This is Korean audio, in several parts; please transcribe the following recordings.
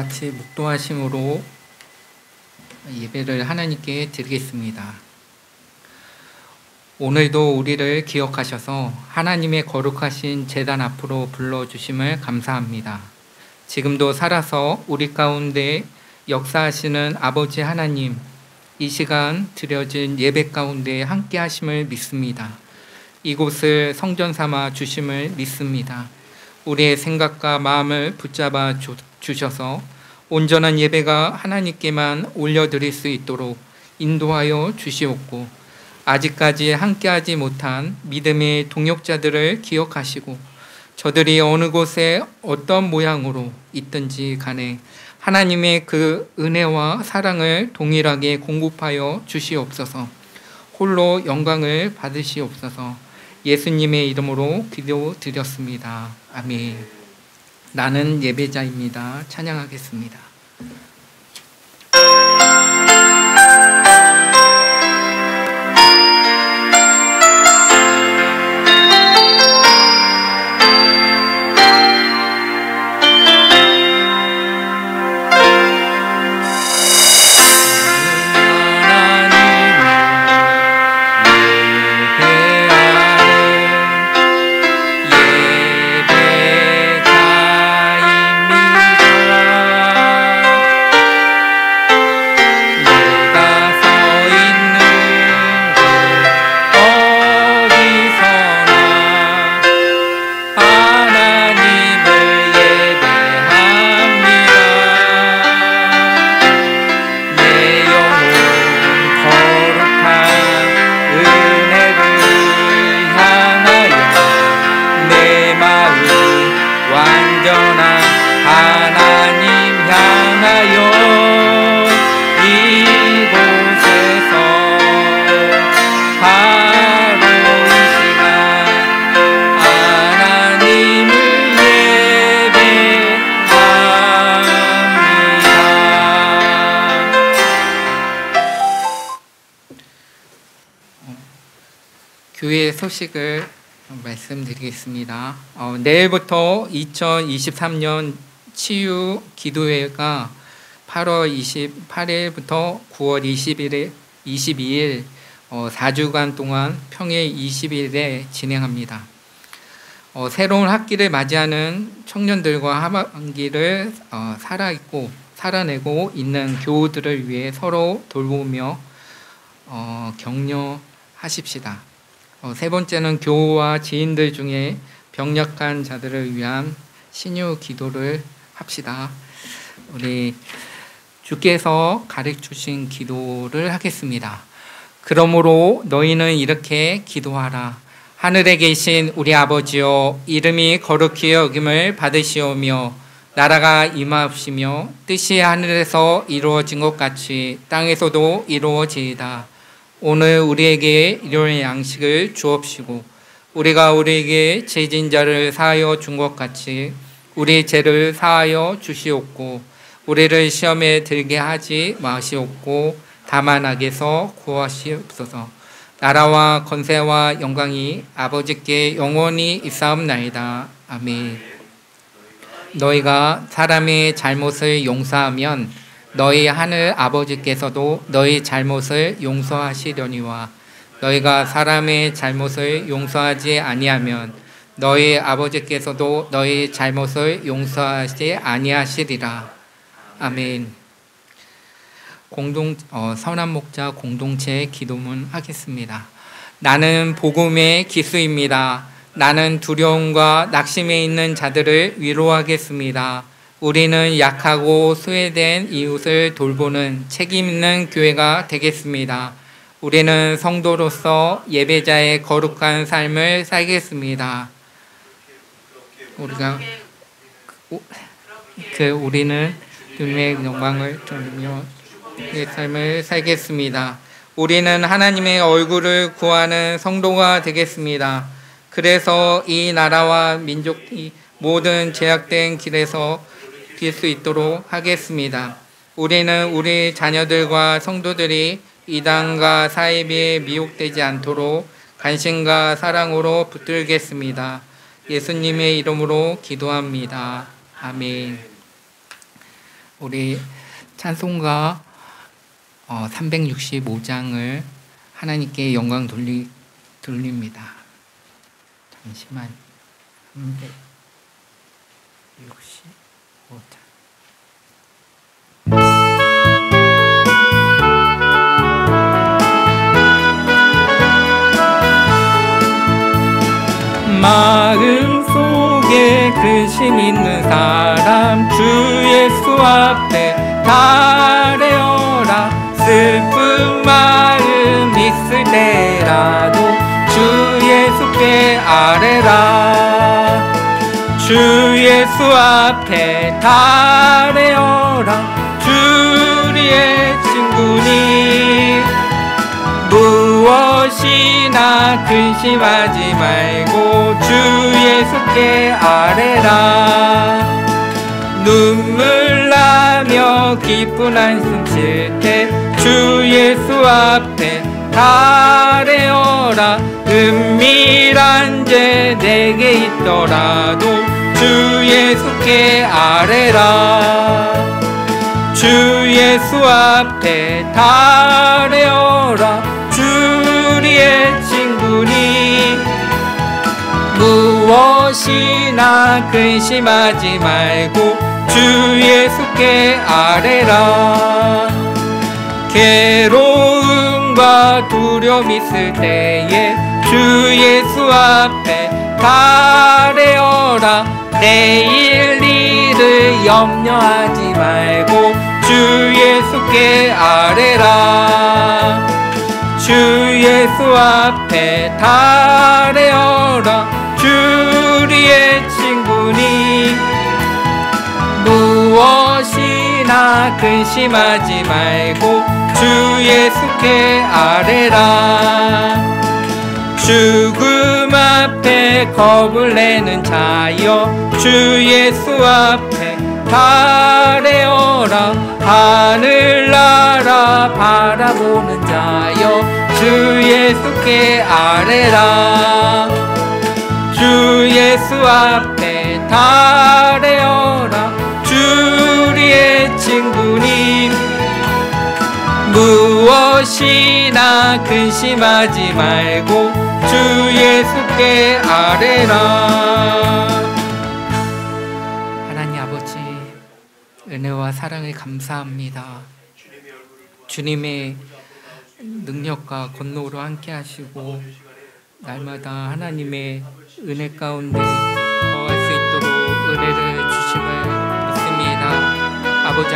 같이 묵도하심으로 예배를 하나님께 드리겠습니다. 오늘도 우리를 기억하셔서 하나님의 거룩하신 제단 앞으로 불러주심을 감사합니다. 지금도 살아서 우리 가운데 역사하시는 아버지 하나님, 이 시간 드려진 예배 가운데 함께 하심을 믿습니다. 이곳을 성전 삼아 주심을 믿습니다. 우리의 생각과 마음을 붙잡아 주셔서 온전한 예배가 하나님께만 올려드릴 수 있도록 인도하여 주시옵고, 아직까지 함께하지 못한 믿음의 동역자들을 기억하시고 저들이 어느 곳에 어떤 모양으로 있든지 간에 하나님의 그 은혜와 사랑을 동일하게 공급하여 주시옵소서. 홀로 영광을 받으시옵소서. 예수님의 이름으로 기도드렸습니다. 아멘. 나는 예배자입니다. 찬양하겠습니다. 교회 소식을 말씀드리겠습니다. 내일부터 2023년 치유 기도회가 8월 28일부터 9월 22일 4주간 동안 평일 20일에 진행합니다. 새로운 학기를 맞이하는 청년들과 하반기를 살아내고 있는 교우들을 위해 서로 돌보며 격려하십시다. 세 번째는 교우와 지인들 중에 병약한 자들을 위한 신유 기도를 합시다. 우리 주께서 가르쳐주신 기도를 하겠습니다. 그러므로 너희는 이렇게 기도하라. 하늘에 계신 우리 아버지여, 이름이 거룩히 여김을 받으시오며 나라가 임하옵시며 뜻이 하늘에서 이루어진 것 같이 땅에서도 이루어지이다. 오늘 우리에게 일용할 양식을 주옵시고 우리가 우리에게 죄진 자를 사하여 준 것 같이 우리 죄를 사하여 주시옵고 우리를 시험에 들게 하지 마시옵고 다만 악에서 구하시옵소서. 나라와 권세와 영광이 아버지께 영원히 있사옵나이다. 아멘. 너희가 사람의 잘못을 용서하면 너희 하늘 아버지께서도 너희 잘못을 용서하시려니와 너희가 사람의 잘못을 용서하지 아니하면 너희 아버지께서도 너희 잘못을 용서하지 아니하시리라. 아멘. 선한 목자 공동체 기도문 하겠습니다. 나는 복음의 기수입니다. 나는 두려움과 낙심에 있는 자들을 위로하겠습니다. 우리는 약하고 소외된 이웃을 돌보는 책임 있는 교회가 되겠습니다. 우리는 성도로서 예배자의 거룩한 삶을 살겠습니다. 우리는 주님의 영광을 돌리며 의 삶을 살겠습니다. 우리는 하나님의 얼굴을 구하는 성도가 되겠습니다. 그래서 이 나라와 민족이 모든 제약된 길에서 뛸 수 있도록 하겠습니다. 우리는 우리 자녀들과 성도들이 이단과 사이비에 미혹되지 않도록 관심과 사랑으로 붙들겠습니다. 예수님의 이름으로 기도합니다. 아멘. 우리 찬송가 365장을 하나님께 영광 돌립니다. 잠시만. 365장. 마음속에 근심 있는 사람 주 예수 앞에 달래어라. 슬픈 마음 있을 때라도 주 예수께 아뢰라. 주 예수 앞에 달래어라. 주리의 친구니 무엇이나 근심하지 말고 주 예수께 아뢰라. 눈물 나며 기쁜 한숨 쉴 때 주 예수 앞에 달래어라. 은밀한 죄 내게 있더라도 주 예수께 아뢰라. 주 예수 앞에 달래어라. 주리의 친구니 무엇이나 근심하지 말고 주 예수께 아뢰라. 괴로움과 두려움 있을 때에 주 예수 앞에 달래어라. 내일 일을 염려하지 말고 주 예수께 아뢰라. 주 예수 앞에 달래어라. 주리의 친구니 무엇이나 근심하지 말고 주 예수께 아뢰라. 죽음 앞에 겁을 내는 자여 주 예수 앞에 달래어라. 하늘나라 바라보는 자여 주 예수께 아뢰라. 주 예수 앞에 달래어라. 주리의 친구니 무엇이나 근심하지 말고 주 예수께 아뢰라. 하나님 아버지, 은혜와 사랑을 감사합니다. 주님의 능력과 권능으로 함께 하시고 날마다 하나님의 은혜 가운데 거할 수 있도록 은혜를 주심을 믿습니다. 아버지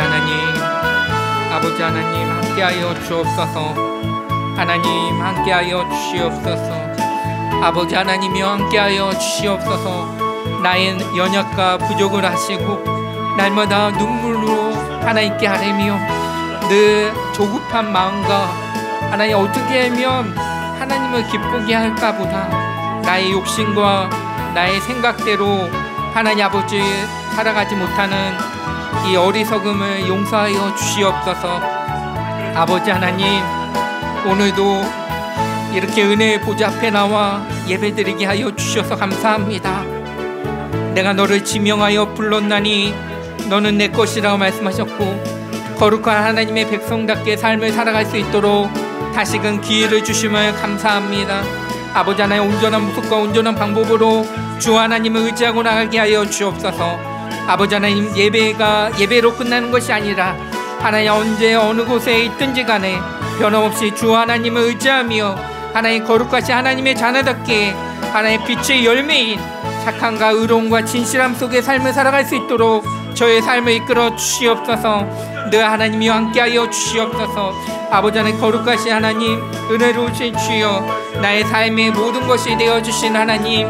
하나님 함께하여 주옵소서. 하나님 함께하여 주시옵소서. 아버지 하나님이여 함께하여 주시옵소서. 나의 연약과 부족을 하시고 날마다 눈물로 하나님께 아뢰며 늘 조급한 마음과 하나님 어떻게 하면 하나님을 기쁘게 할까 보다 나의 욕심과 나의 생각대로 하나님 아버지 살아가지 못하는 이 어리석음을 용서하여 주시옵소서. 아버지 하나님, 오늘도 이렇게 은혜의 보좌 앞에 나와 예배드리게 하여 주셔서 감사합니다. 내가 너를 지명하여 불렀나니 너는 내 것이라고 말씀하셨고 거룩한 하나님의 백성답게 삶을 살아갈 수 있도록 다시금 기회를 주심을 감사합니다. 아버지 하나님, 온전한 모습과 온전한 방법으로 주 하나님을 의지하고 나가게 하여 주옵소서. 아버지 하나님, 예배가 예배로 끝나는 것이 아니라 하나님 언제 어느 곳에 있든지 간에 변함없이 주 하나님을 의지하며 하나님 거룩하신 하나님의 자녀답게 하나님 빛의 열매인 착함과 의로움과 진실함 속에 삶을 살아갈 수 있도록 저의 삶을 이끌어 주시옵소서. 늘 하나님이 함께하여 주시옵소서. 아버지 하나님, 거룩하신 하나님, 은혜로우신 주여, 나의 삶의 모든 것이 되어주신 하나님,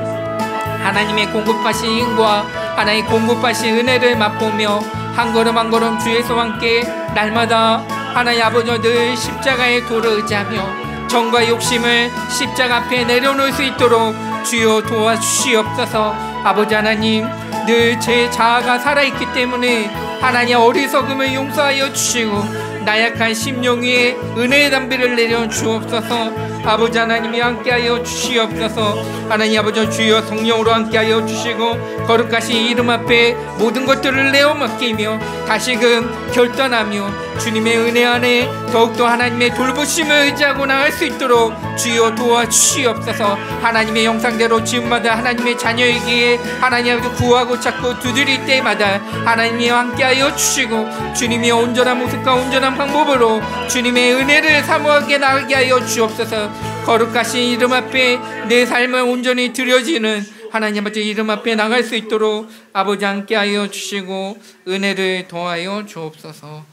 하나님의 공급하신 힘과 하나님 공급하신 은혜를 맛보며 한 걸음 한 걸음 주 예수와 함께 날마다 하나님 아버지 늘 십자가의 도를 의지하며 정과 욕심을 십자가 앞에 내려놓을 수 있도록 주여 도와주시옵소서. 아버지 하나님, 늘 제 자아가 살아있기 때문에 하나님 어리석음을 용서하여 주시고 나약한 심령 위에 은혜의 담비를 내려 주옵소서. 아버지 하나님이 함께하여 주시옵소서. 하나님 아버지 주여 성령으로 함께하여 주시고 거룩하신 이름 앞에 모든 것들을 내어 맡기며 다시금 결단하며 주님의 은혜 안에 더욱더 하나님의 돌보심을 의지하고 나갈 수 있도록 주여 도와주시옵소서. 하나님의 형상대로 지음받아 하나님의 자녀이기에 하나님 아버지 구하고 찾고 두드릴 때마다 하나님이 함께하여 주시고 주님의 온전한 모습과 온전한 방법으로 주님의 은혜를 사모하게 나가게 하여 주옵소서. 거룩하신 이름 앞에 내 삶을 온전히 드려지는 하나님 아버지 이름 앞에 나갈 수 있도록 아버지 함께하여 주시고 은혜를 더하여 주옵소서.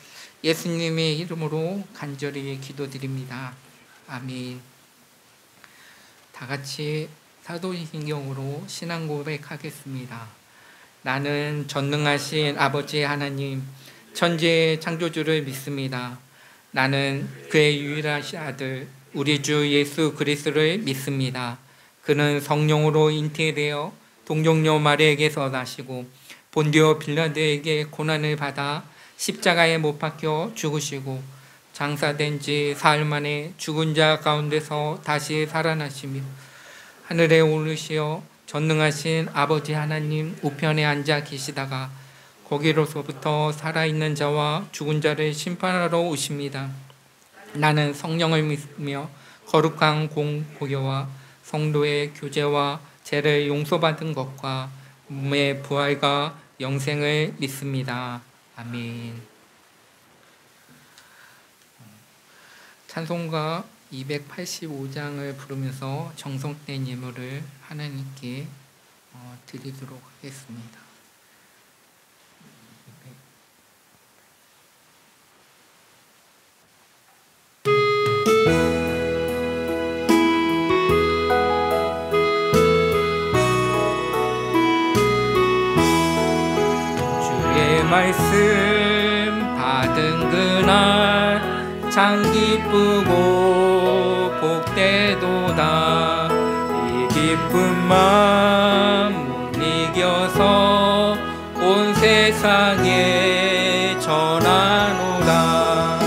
예수님의 이름으로 간절히 기도드립니다. 아멘. 다 같이 사도신경으로 신앙 고백하겠습니다. 나는 전능하신 아버지 하나님 천지의 창조주를 믿습니다. 나는 그의 유일하신 아들 우리 주 예수 그리스도를 믿습니다. 그는 성령으로 잉태되어 동정녀 마리아에게서 나시고 본디오 빌라도에게 고난을 받아 십자가에 못 박혀 죽으시고 장사된 지 사흘 만에 죽은 자 가운데서 다시 살아나시며 하늘에 오르시어 전능하신 아버지 하나님 우편에 앉아 계시다가 거기로서부터 살아있는 자와 죽은 자를 심판하러 오십니다. 나는 성령을 믿으며 거룩한 공보교와 성도의 교제와 죄를 용서받은 것과 몸의 부활과 영생을 믿습니다. 아멘. 찬송가 285장을 부르면서 정성된 예물을 하나님께 드리도록 하겠습니다. 말씀 받은 그날 참 기쁘고 복되도다. 이 기쁜 마음 못 이겨서 온 세상에 전하노라.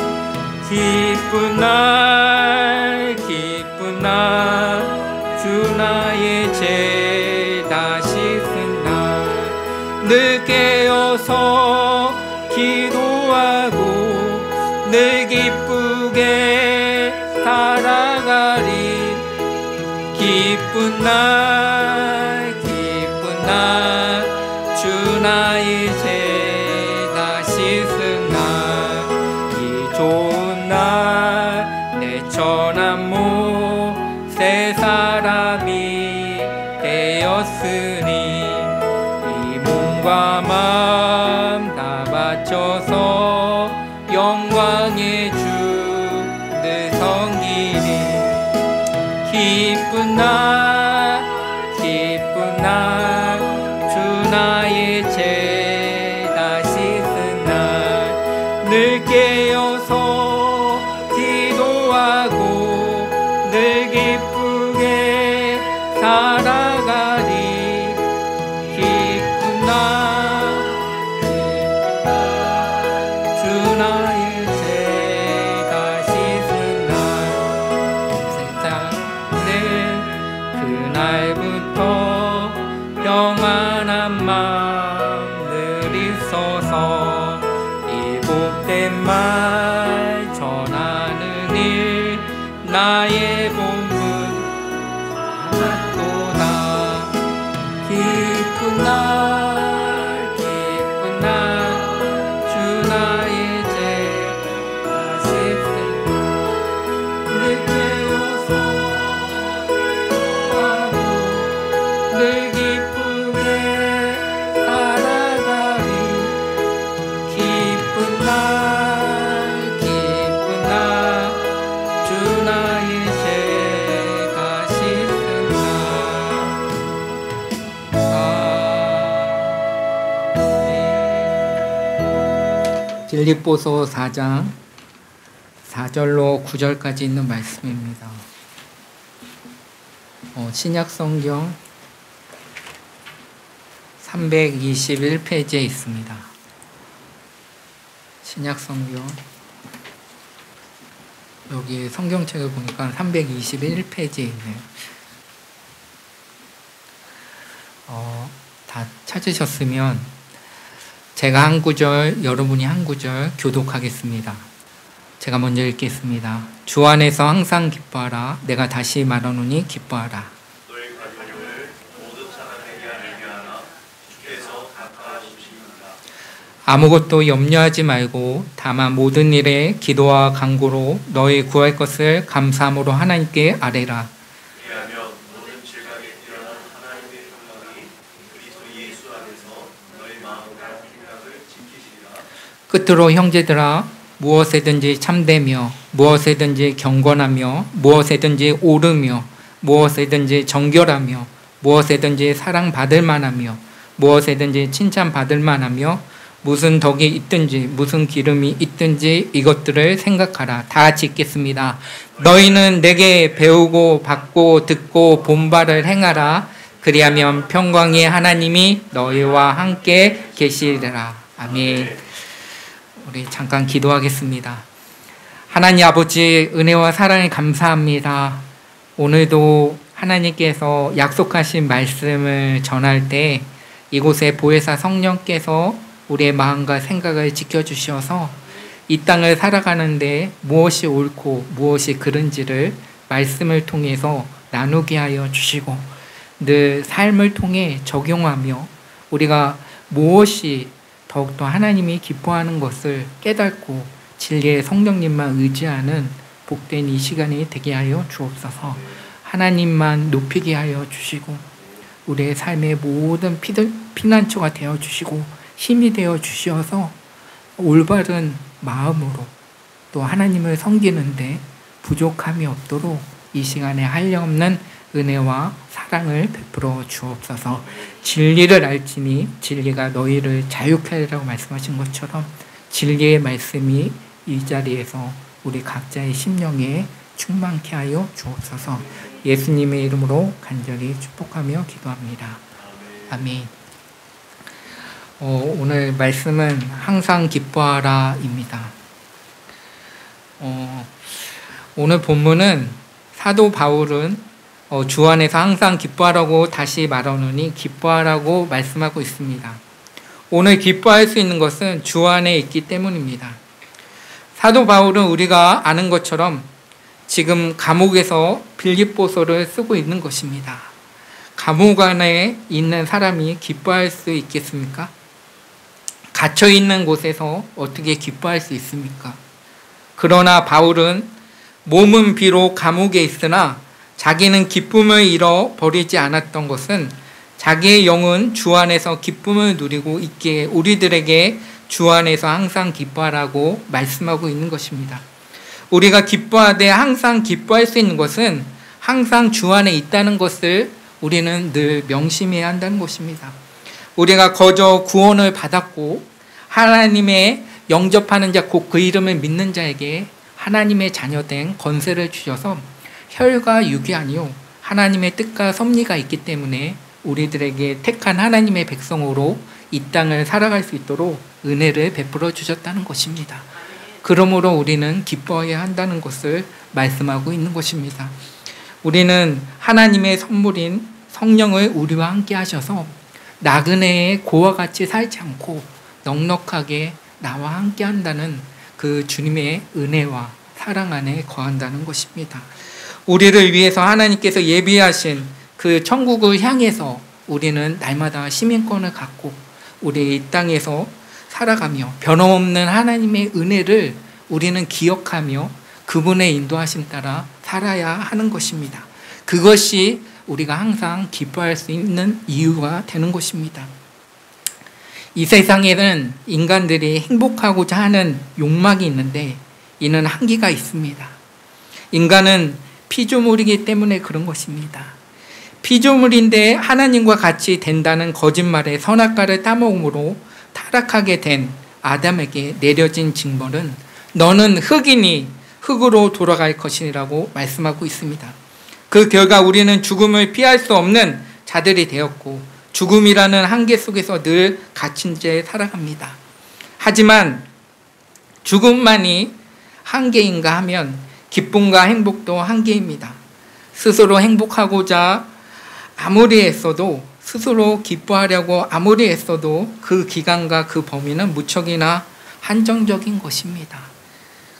기쁜 날 주 나의 죄 다 씻은 날 늘 깨어서 기도하고 늘 기쁘게 살아가리. 기쁜 날 주 나의 죄 다 씻은 날 이 좋은 날 내 천한 모세 사람이 되었으니 마음 다 바쳐서 영광의 주를 섬기리. 기쁜 날 주 나의 죄 다 씻은 날 늘 깨어서 기도하고 늘 기쁘게 살아가리. 평안한 마음 늘 있어서 이 복된 말 전하는 일 나의 본분 하나도다. 기쁜 날 주 나의 죄 다 씻은 늘 깨어서 늘 빌립보서 4장 4절로 9절까지 있는 말씀입니다. 신약성경 321페이지에 있습니다. 신약성경 여기 성경책을 보니까 321페이지에 있네요. 다 찾으셨으면 제가 한 구절, 여러분이 한 구절 교독하겠습니다. 제가 먼저 읽겠습니다. 주 안에서 항상 기뻐하라. 내가 다시 말하노니 기뻐하라. 너희 가족을 모든 사람에게 알게 하라. 주께서 갚아주십니다. 아무것도 염려하지 말고 다만 모든 일에 기도와 간구로 너희 구할 것을 감사함으로 하나님께 아뢰라. 왜냐하면 모든 질각에 뛰어난 하나님의 평강이 그리스도 예수 안에서 너희 마음과 생각을 지키시리라. 끝으로 형제들아, 무엇에든지 참되며 무엇에든지 경건하며 무엇에든지 옳으며 무엇에든지 정결하며 무엇에든지 사랑받을 만하며 무엇에든지 칭찬받을 만하며 무슨 덕이 있든지 무슨 기름이 있든지 이것들을 생각하라. 다 같이 읽겠습니다. 너희는 내게 배우고 받고 듣고 본 바를 행하라. 그리하면 평강의 하나님이 너희와 함께 계시리라. 아멘. 우리 잠깐 기도하겠습니다. 하나님 아버지, 은혜와 사랑에 감사합니다. 오늘도 하나님께서 약속하신 말씀을 전할 때 이곳에 보혜사 성령께서 우리의 마음과 생각을 지켜주셔서 이 땅을 살아가는데 무엇이 옳고 무엇이 그른지를 말씀을 통해서 나누게 하여 주시고 늘 삶을 통해 적용하며 우리가 무엇이 더욱더 하나님이 기뻐하는 것을 깨닫고 진리의 성령님만 의지하는 복된 이 시간이 되게 하여 주옵소서. 하나님만 높이게 하여 주시고 우리의 삶의 모든 피난처가 되어 주시고 힘이 되어 주셔서 올바른 마음으로 또 하나님을 섬기는데 부족함이 없도록 이 시간에 한량없는 은혜와 사랑을 베풀어 주옵소서. 진리를 알지니 진리가 너희를 자유케 하리라고 말씀하신 것처럼 진리의 말씀이 이 자리에서 우리 각자의 심령에 충만케 하여 주옵소서. 예수님의 이름으로 간절히 축복하며 기도합니다. 아멘. 오늘 말씀은 항상 기뻐하라입니다. 오늘 본문은 사도 바울은 주 안에서 항상 기뻐하라고 다시 말하노니 기뻐하라고 말씀하고 있습니다. 오늘 기뻐할 수 있는 것은 주 안에 있기 때문입니다. 사도 바울은 우리가 아는 것처럼 지금 감옥에서 빌립보서를 쓰고 있는 것입니다. 감옥 안에 있는 사람이 기뻐할 수 있겠습니까? 갇혀 있는 곳에서 어떻게 기뻐할 수 있습니까? 그러나 바울은 몸은 비록 감옥에 있으나 자기는 기쁨을 잃어버리지 않았던 것은 자기의 영은 주 안에서 기쁨을 누리고 있기에 우리들에게 주 안에서 항상 기뻐하라고 말씀하고 있는 것입니다. 우리가 기뻐하되 항상 기뻐할 수 있는 것은 항상 주 안에 있다는 것을 우리는 늘 명심해야 한다는 것입니다. 우리가 거저 구원을 받았고 하나님의 영접하는 자 곧 그 이름을 믿는 자에게 하나님의 자녀된 권세를 주셔서 혈과 육이 아니요 하나님의 뜻과 섭리가 있기 때문에 우리들에게 택한 하나님의 백성으로 이 땅을 살아갈 수 있도록 은혜를 베풀어 주셨다는 것입니다. 그러므로 우리는 기뻐해야 한다는 것을 말씀하고 있는 것입니다. 우리는 하나님의 선물인 성령을 우리와 함께 하셔서 나그네의 고와 같이 살지 않고 넉넉하게 나와 함께 한다는 그 주님의 은혜와 사랑 안에 거한다는 것입니다. 우리를 위해서 하나님께서 예비하신 그 천국을 향해서 우리는 날마다 시민권을 갖고 우리 이 땅에서 살아가며 변함없는 하나님의 은혜를 우리는 기억하며 그분의 인도하심 따라 살아야 하는 것입니다. 그것이 우리가 항상 기뻐할 수 있는 이유가 되는 것입니다. 이 세상에는 인간들이 행복하고자 하는 욕망이 있는데 이는 한계가 있습니다. 인간은 피조물이기 때문에 그런 것입니다. 피조물인데 하나님과 같이 된다는 거짓말의 선악과를 따먹음으로 타락하게 된 아담에게 내려진 징벌은 너는 흙이니 흙으로 돌아갈 것이라고 말씀하고 있습니다. 그 결과 우리는 죽음을 피할 수 없는 자들이 되었고 죽음이라는 한계 속에서 늘 갇힌 채 살아갑니다. 하지만 죽음만이 한계인가 하면 기쁨과 행복도 한계입니다. 스스로 행복하고자 아무리 애써도, 스스로 기뻐하려고 아무리 애써도 그 기간과 그 범위는 무척이나 한정적인 것입니다.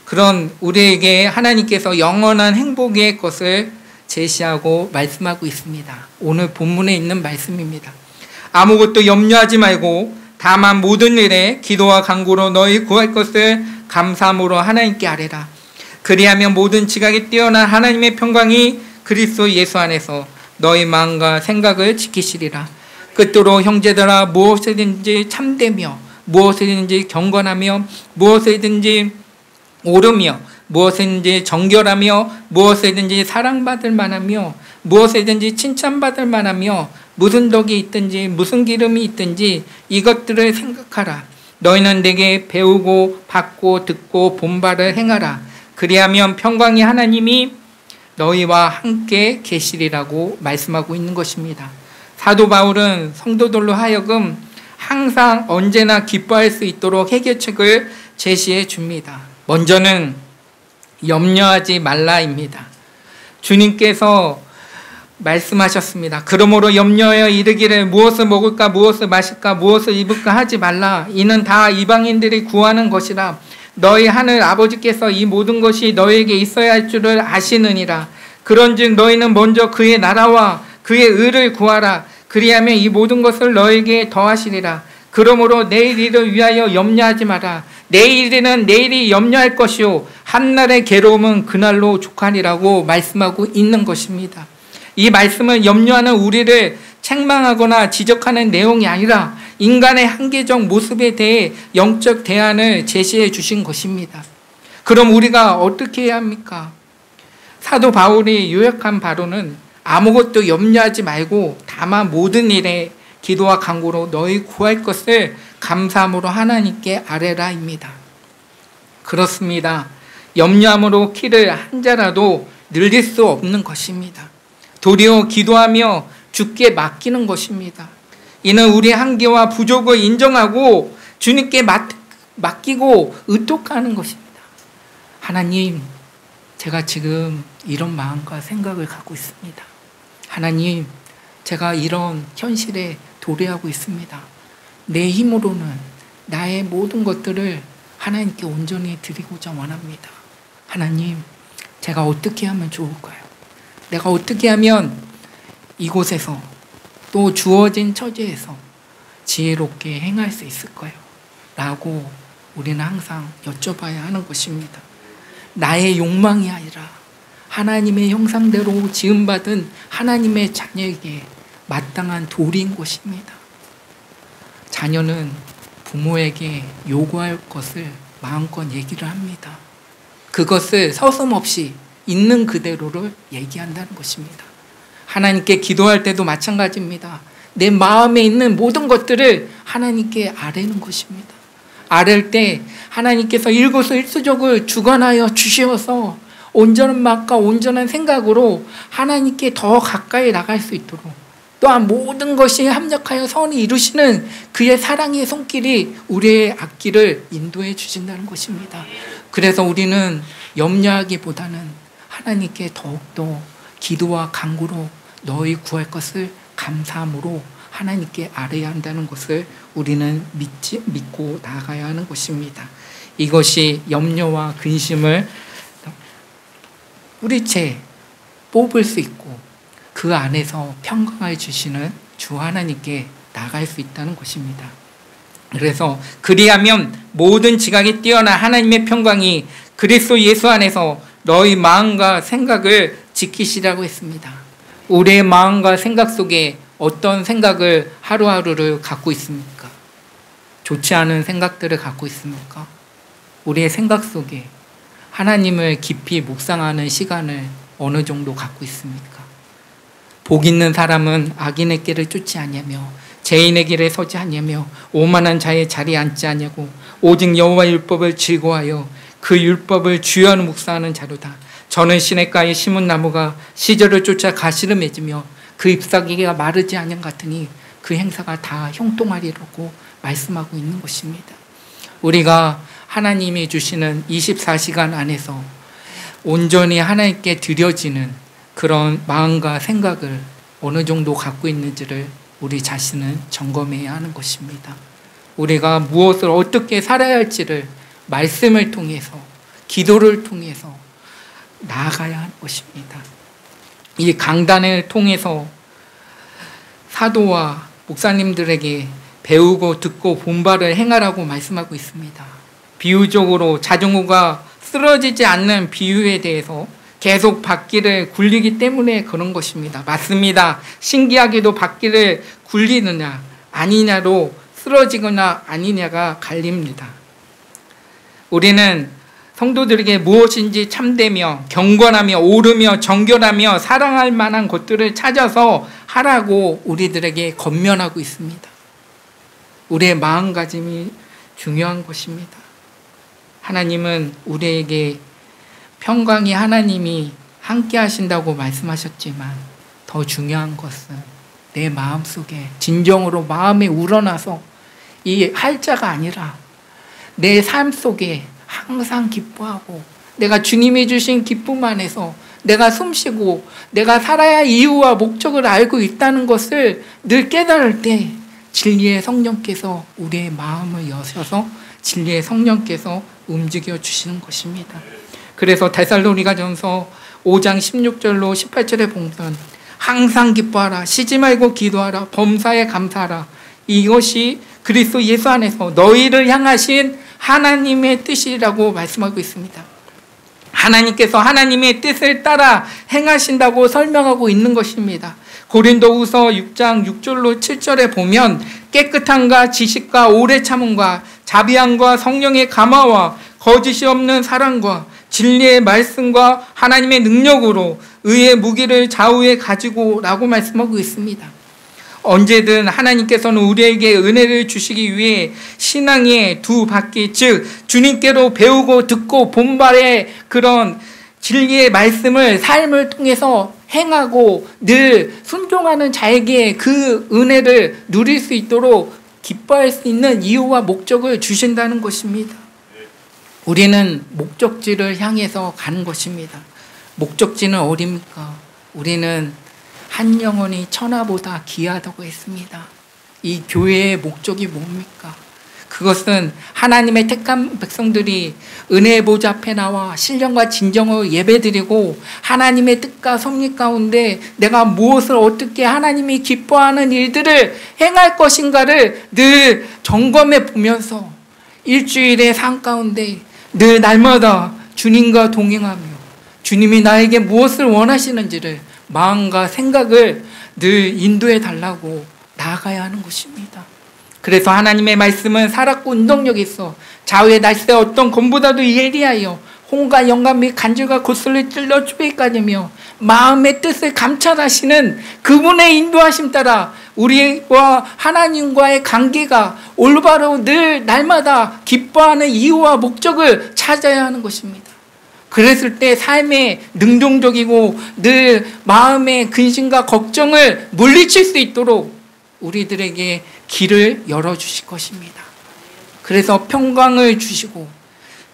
그런 우리에게 하나님께서 영원한 행복의 것을 제시하고 말씀하고 있습니다. 오늘 본문에 있는 말씀입니다. 아무것도 염려하지 말고 다만 모든 일에 기도와 간구로 너희 구할 것을 감사함으로 하나님께 아뢰라. 그리하면 모든 지각이 뛰어난 하나님의 평강이 그리스도 예수 안에서 너희 마음과 생각을 지키시리라. 끝으로 형제들아, 무엇이든지 참되며 무엇이든지 경건하며 무엇이든지 옳으며 무엇이든지 정결하며 무엇이든지 사랑받을 만하며 무엇이든지 칭찬받을 만하며 무슨 덕이 있든지 무슨 기름이 있든지 이것들을 생각하라. 너희는 내게 배우고 받고 듣고 본 바를 행하라. 그리하면 평강의 하나님이 너희와 함께 계시리라고 말씀하고 있는 것입니다. 사도 바울은 성도들로 하여금 항상 언제나 기뻐할 수 있도록 해결책을 제시해 줍니다. 먼저는 염려하지 말라입니다. 주님께서 말씀하셨습니다. 그러므로 염려하여 이르기를 무엇을 먹을까 무엇을 마실까 무엇을 입을까 하지 말라. 이는 다 이방인들이 구하는 것이라. 너희 하늘 아버지께서 이 모든 것이 너희에게 있어야 할 줄을 아시느니라. 그런즉 너희는 먼저 그의 나라와 그의 의를 구하라. 그리하면 이 모든 것을 너희에게 더하시리라. 그러므로 내일 일을 위하여 염려하지 마라. 내일 일은 내일이 염려할 것이요 한날의 괴로움은 그날로 족하리라고 말씀하고 있는 것입니다. 이 말씀은 염려하는 우리를 책망하거나 지적하는 내용이 아니라 인간의 한계적 모습에 대해 영적 대안을 제시해 주신 것입니다. 그럼 우리가 어떻게 해야 합니까? 사도 바울이 요약한 바로는 아무것도 염려하지 말고 다만 모든 일에 기도와 간구로 너희 구할 것을 감사함으로 하나님께 아뢰라입니다. 그렇습니다. 염려함으로 키를 한 자라도 늘릴 수 없는 것입니다. 도리어 기도하며 주께 맡기는 것입니다. 이는 우리의 한계와 부족을 인정하고 주님께 맡기고 의톡하는 것입니다. 하나님, 제가 지금 이런 마음과 생각을 갖고 있습니다. 하나님, 제가 이런 현실에 도래하고 있습니다. 내 힘으로는 나의 모든 것들을 하나님께 온전히 드리고자 원합니다. 하나님, 제가 어떻게 하면 좋을까요? 내가 어떻게 하면 이곳에서 또 주어진 처지에서 지혜롭게 행할 수 있을까요? 라고 우리는 항상 여쭤봐야 하는 것입니다. 나의 욕망이 아니라 하나님의 형상대로 지음받은 하나님의 자녀에게 마땅한 도리인 것입니다. 자녀는 부모에게 요구할 것을 마음껏 얘기를 합니다. 그것을 서슴없이 있는 그대로를 얘기한다는 것입니다. 하나님께 기도할 때도 마찬가지입니다. 내 마음에 있는 모든 것들을 하나님께 아뢰는 것입니다. 아랠 때 하나님께서 일거수일투족을 주관하여 주시어서 온전한 마음과 온전한 생각으로 하나님께 더 가까이 나갈 수 있도록, 또한 모든 것이 합력하여 선을 이루시는 그의 사랑의 손길이 우리의 앞길을 인도해 주신다는 것입니다. 그래서 우리는 염려하기보다는 하나님께 더욱더 기도와 간구로 너희 구할 것을 감사함으로 하나님께 아뢰야 한다는 것을 우리는 믿고 나아가야 하는 것입니다. 이것이 염려와 근심을 뿌리채 뽑을 수 있고 그 안에서 평강을 주시는 주 하나님께 나갈 수 있다는 것입니다. 그래서 그리하면 모든 지각이 뛰어난 하나님의 평강이 그리스도 예수 안에서 너희 마음과 생각을 지키시라고 했습니다. 우리의 마음과 생각 속에 어떤 생각을 하루하루를 갖고 있습니까? 좋지 않은 생각들을 갖고 있습니까? 우리의 생각 속에 하나님을 깊이 묵상하는 시간을 어느 정도 갖고 있습니까? 복 있는 사람은 악인의 길을 쫓지 아니하며 죄인의 길에 서지 아니하며 오만한 자의 자리에 앉지 아니하고 오직 여호와의 율법을 즐거워하여 그 율법을 주여하는 묵상하는 자로다. 저는 시냇가에 심은 나무가 시절을 쫓아 가시를 맺으며 그 잎사귀가 마르지 아니한 같으니 그 행사가 다 형통하리라고 말씀하고 있는 것입니다. 우리가 하나님이 주시는 24시간 안에서 온전히 하나님께 드려지는 그런 마음과 생각을 어느 정도 갖고 있는지를 우리 자신은 점검해야 하는 것입니다. 우리가 무엇을 어떻게 살아야 할지를 말씀을 통해서, 기도를 통해서 나아가야 하는 것입니다. 이 강단을 통해서 사도와 목사님들에게 배우고 듣고 본바를 행하라고 말씀하고 있습니다. 비유적으로 자전거가 쓰러지지 않는 비유에 대해서 계속 바퀴를 굴리기 때문에 그런 것입니다. 맞습니다. 신기하게도 바퀴를 굴리느냐 아니냐로 쓰러지거나 아니냐가 갈립니다. 우리는 성도들에게 무엇인지 참되며 경건하며 옳으며 정결하며 사랑할 만한 것들을 찾아서 하라고 우리들에게 권면하고 있습니다. 우리의 마음가짐이 중요한 것입니다. 하나님은 우리에게 평강이 하나님이 함께 하신다고 말씀하셨지만 더 중요한 것은 내 마음속에 진정으로 마음에 우러나서 이 할자가 아니라 내 삶 속에 항상 기뻐하고 내가 주님이 주신 기쁨 안에서 내가 숨쉬고 내가 살아야 이유와 목적을 알고 있다는 것을 늘 깨달을 때 진리의 성령께서 우리의 마음을 여셔서 진리의 성령께서 움직여 주시는 것입니다. 그래서 데살로니가전서 5장 16절로 18절에 보면 항상 기뻐하라, 쉬지 말고 기도하라, 범사에 감사하라. 이것이 그리스도 예수 안에서 너희를 향하신 하나님의 뜻이라고 말씀하고 있습니다. 하나님께서 하나님의 뜻을 따라 행하신다고 설명하고 있는 것입니다. 고린도후서 6장 6절로 7절에 보면 깨끗함과 지식과 오래 참음과 자비함과 성령의 감화와 거짓이 없는 사랑과 진리의 말씀과 하나님의 능력으로 의의 무기를 좌우에 가지고 라고 말씀하고 있습니다. 언제든 하나님께서는 우리에게 은혜를 주시기 위해 신앙의 두 바퀴, 즉 주님께로 배우고 듣고 본발의 그런 진리의 말씀을 삶을 통해서 행하고 늘 순종하는 자에게 그 은혜를 누릴 수 있도록 기뻐할 수 있는 이유와 목적을 주신다는 것입니다. 우리는 목적지를 향해서 가는 것입니다. 목적지는 어디입니까? 우리는 한 영혼이 천하보다 귀하다고 했습니다. 이 교회의 목적이 뭡니까? 그것은 하나님의 택한 백성들이 은혜의 보좌 앞에 나와 신령과 진정으로 예배드리고 하나님의 뜻과 섭리 가운데 내가 무엇을 어떻게 하나님이 기뻐하는 일들을 행할 것인가를 늘 점검해 보면서 일주일의 삶 가운데 늘 날마다 주님과 동행하며 주님이 나에게 무엇을 원하시는지를 마음과 생각을 늘 인도해 달라고 나아가야 하는 것입니다. 그래서 하나님의 말씀은 살았고 운동력이 있어 좌우의 날새 어떤 검보다도 예리하여 홍과 영감 및 간질과 고슬을 찔러 쪼개까지며 마음의 뜻을 감찰하시는 그분의 인도하심 따라 우리와 하나님과의 관계가 올바로 늘 날마다 기뻐하는 이유와 목적을 찾아야 하는 것입니다. 그랬을 때 삶에 능동적이고 늘 마음의 근심과 걱정을 물리칠 수 있도록 우리들에게 길을 열어주실 것입니다. 그래서 평강을 주시고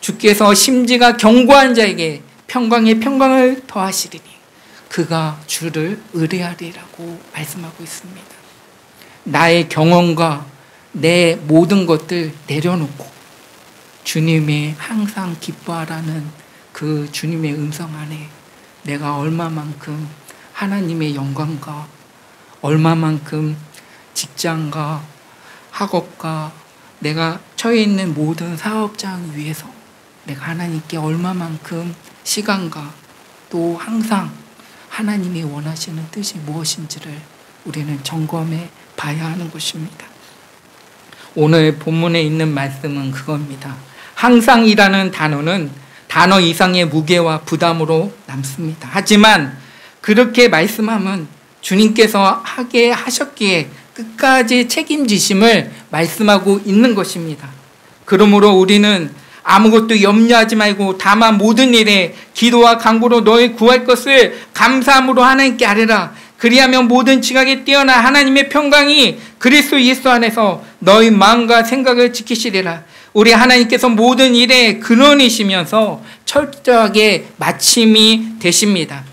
주께서 심지가 견고한 자에게 평강의 평강을 더하시리니 그가 주를 의뢰하리라고 말씀하고 있습니다. 나의 경험과 내 모든 것들 내려놓고 주님의 항상 기뻐하라는 그 주님의 음성 안에 내가 얼마만큼 하나님의 영광과 얼마만큼 직장과 학업과 내가 처해 있는 모든 사업장 위에서 내가 하나님께 얼마만큼 시간과 또 항상 하나님이 원하시는 뜻이 무엇인지를 우리는 점검해 봐야 하는 것입니다. 오늘 본문에 있는 말씀은 그겁니다. 항상이라는 단어는 단어 이상의 무게와 부담으로 남습니다. 하지만 그렇게 말씀하면 주님께서 하게 하셨기에 끝까지 책임지심을 말씀하고 있는 것입니다. 그러므로 우리는 아무것도 염려하지 말고 다만 모든 일에 기도와 간구로 너희 구할 것을 감사함으로 하나님께 아뢰라. 그리하면 모든 지각에 뛰어난 하나님의 평강이 그리스도 예수 안에서 너희 마음과 생각을 지키시리라. 우리 하나님께서 모든 일에 근원이시면서 철저하게 마침이 되십니다.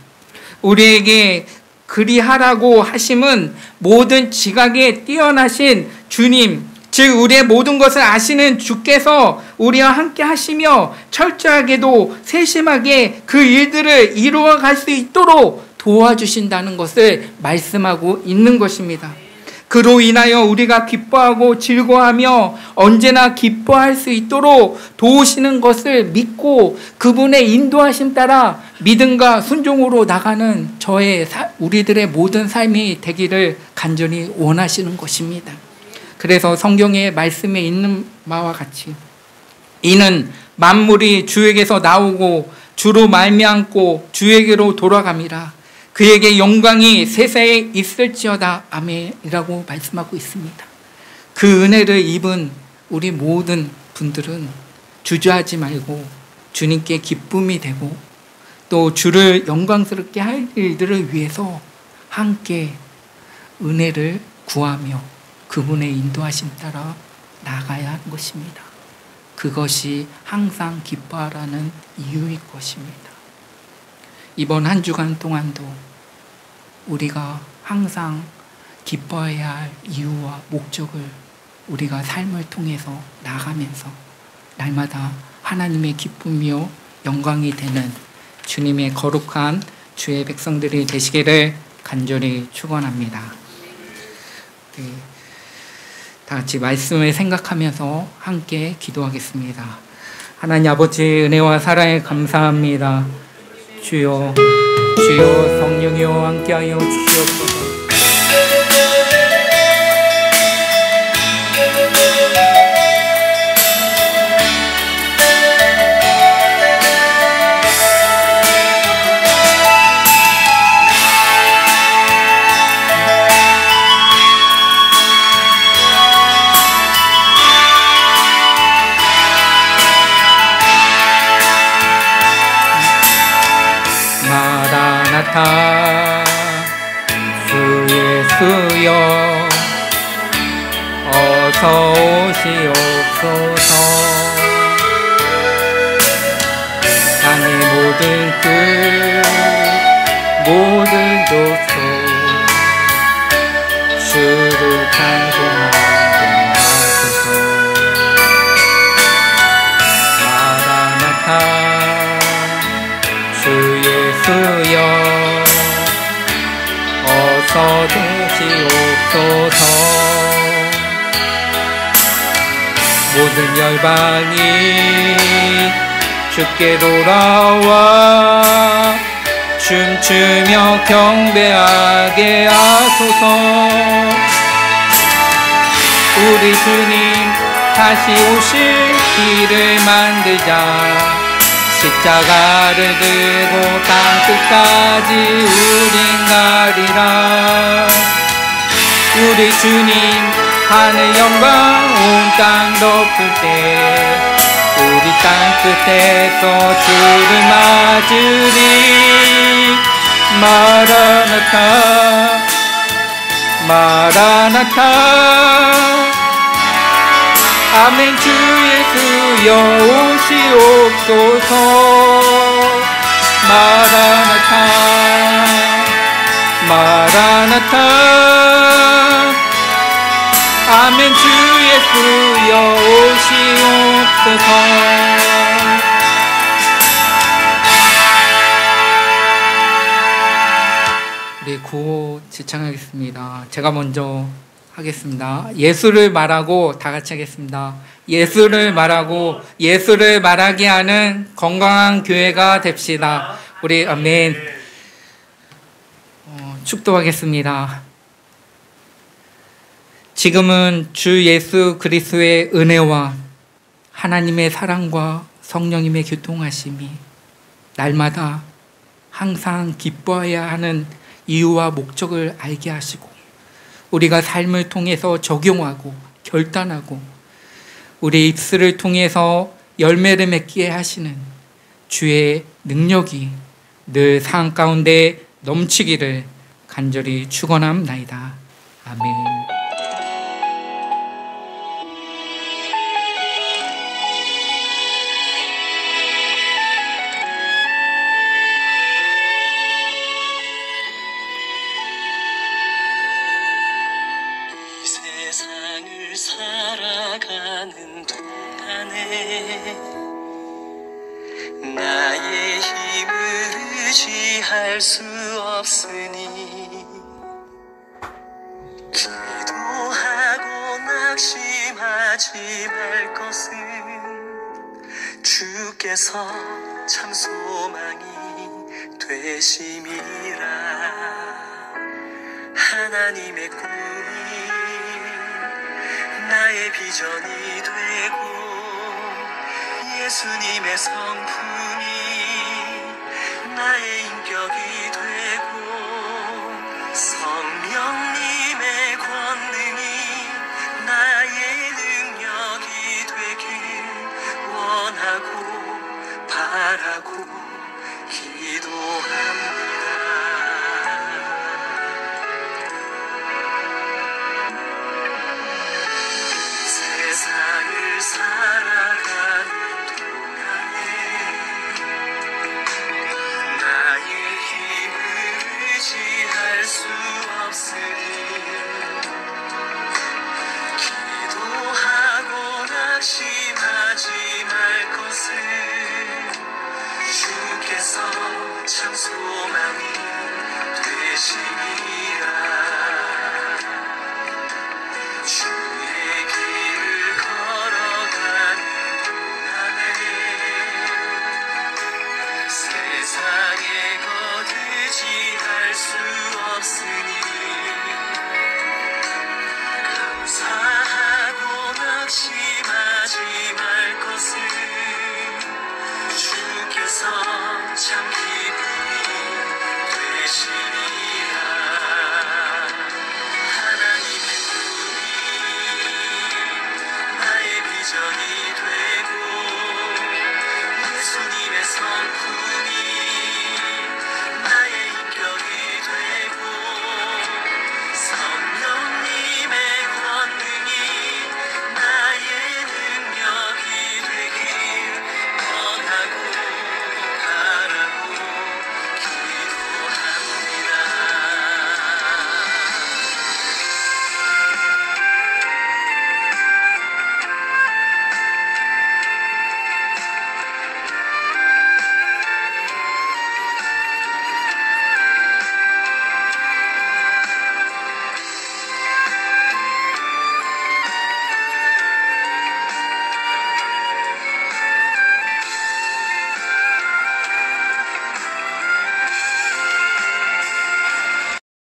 우리에게 그리하라고 하심은 모든 지각에 뛰어나신 주님, 즉 우리의 모든 것을 아시는 주께서 우리와 함께 하시며 철저하게도 세심하게 그 일들을 이루어 갈 수 있도록 도와주신다는 것을 말씀하고 있는 것입니다. 그로 인하여 우리가 기뻐하고 즐거워하며 언제나 기뻐할 수 있도록 도우시는 것을 믿고 그분의 인도하심 따라 믿음과 순종으로 나가는 우리들의 모든 삶이 되기를 간절히 원하시는 것입니다. 그래서 성경의 말씀에 있는 바와 같이 이는 만물이 주에게서 나오고 주로 말미암고 주에게로 돌아감이라. 그에게 영광이 세세에 있을지어다. 아멘이라고 말씀하고 있습니다. 그 은혜를 입은 우리 모든 분들은 주저하지 말고 주님께 기쁨이 되고 또 주를 영광스럽게 할 일들을 위해서 함께 은혜를 구하며 그분의 인도하심 따라 나가야 하는 것입니다. 그것이 항상 기뻐하라는 이유일 것입니다. 이번 한 주간 동안도 우리가 항상 기뻐해야 할 이유와 목적을 우리가 삶을 통해서 나가면서 날마다 하나님의 기쁨이요 영광이 되는 주님의 거룩한 주의 백성들이 되시기를 간절히 축원합니다. 네, 다 같이 말씀을 생각하면서 함께 기도하겠습니다. 하나님 아버지 은혜와 사랑에 감사합니다. 주여 성령이여 함께하여 주시옵소서. 주 예수여 어서 오시옵소서. 땅의 모든 끝 모든 족속 주를 찬송하게 하소서. 마라나타 주 예수여 어서 오시옵소서. 모든 열방이 주께 돌아와 춤추며 경배하게 하소서. 우리 주님 다시 오실 길을 만들자. 십자가를 들고 땅끝까지 우린 가리라. 우리 주님 하늘 영광 온 땅 덮을 때 우리 땅끝에서 주를 맞으리. 마라나타 마라나타 아멘. 주 예수여 오시옵소서. 마라나타 마라나타 아멘. 주 예수여 오시옵소서. 우리 구호 지창하겠습니다. 제가 먼저 하겠습니다. 예수를 말하고 다 같이 하겠습니다. 예수를 말하고 예수를 말하게 하는 건강한 교회가 됩시다. 우리 아멘. 축도하겠습니다. 지금은 주 예수 그리스도의 은혜와 하나님의 사랑과 성령님의 교통하심이 날마다 항상 기뻐해야 하는 이유와 목적을 알게 하시고 우리가 삶을 통해서 적용하고 결단하고 우리 입술을 통해서 열매를 맺게 하시는 주의 능력이 늘 삶 가운데 넘치기를 간절히 축원합나이다. 아멘. 세상을 살아가는 동안에 나의 힘을 의지할 수 없으니 기도하고 낙심하지 말 것은 주께서 참 소망이 되심이라. 하나님의 꿈이 나의 비전이 되고 예수님의 성품이 나의 인격이 되고